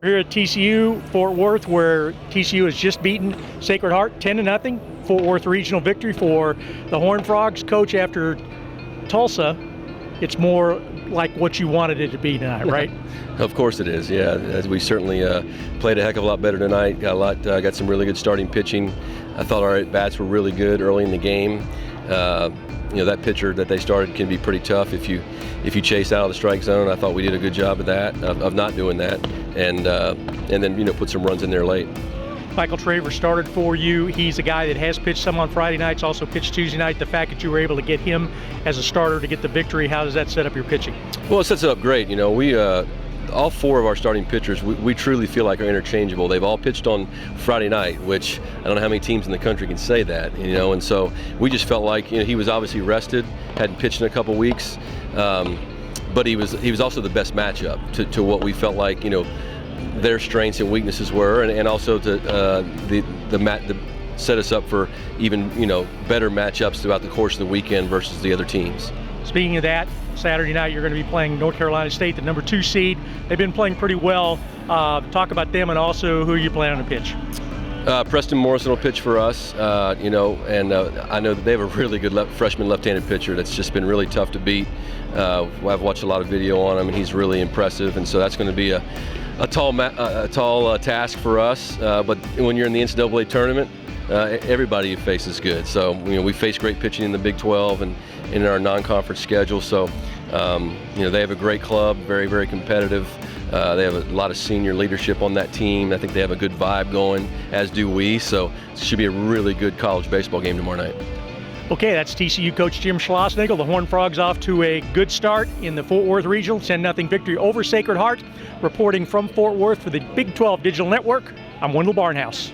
Here at TCU, Fort Worth, where TCU has just beaten Sacred Heart 10-0. Fort Worth regional victory for the Horned Frogs. Coach, after Tulsa, it's more like what you wanted it to be tonight, right? Of course it is, yeah. We certainly played a heck of a lot better tonight. Got some really good starting pitching. I thought our at-bats were really good early in the game. That pitcher that they started can be pretty tough if you chase out of the strike zone. I thought we did a good job of that, of not doing that, and then put some runs in there late. Michael Traver started for you. He's a guy that has pitched some on Friday nights, also pitched Tuesday night. The fact that you were able to get him as a starter to get the victory, how does that set up your pitching? Well, it sets it up great. We all four of our starting pitchers, we truly feel like are interchangeable. They've all pitched on Friday night, which I don't know how many teams in the country can say that, and so we just felt like he was obviously rested, hadn't pitched in a couple weeks, but he was also the best matchup to what we felt like their strengths and weaknesses were, and also to set us up for even better matchups throughout the course of the weekend versus the other teams. Speaking of that, Saturday night you're going to be playing North Carolina State, the number 2 seed. They've been playing pretty well. Talk about them, and also who you plan on to pitch. Preston Morrison will pitch for us, and I know that they have a really good freshman left-handed pitcher that's just been really tough to beat. I've watched a lot of video on him, and he's really impressive, and so that's going to be a tall task for us. But when you're in the NCAA tournament, everybody you face is good. So we face great pitching in the Big 12 and in our non-conference schedule. So they have a great club, very, very competitive. They have a lot of senior leadership on that team. I think they have a good vibe going, as do we. So it should be a really good college baseball game tomorrow night. Okay, that's TCU coach Jim Schlossnagle. The Horned Frogs off to a good start in the Fort Worth Regional, 10-0 victory over Sacred Heart. Reporting from Fort Worth for the Big 12 Digital Network, I'm Wendell Barnhouse.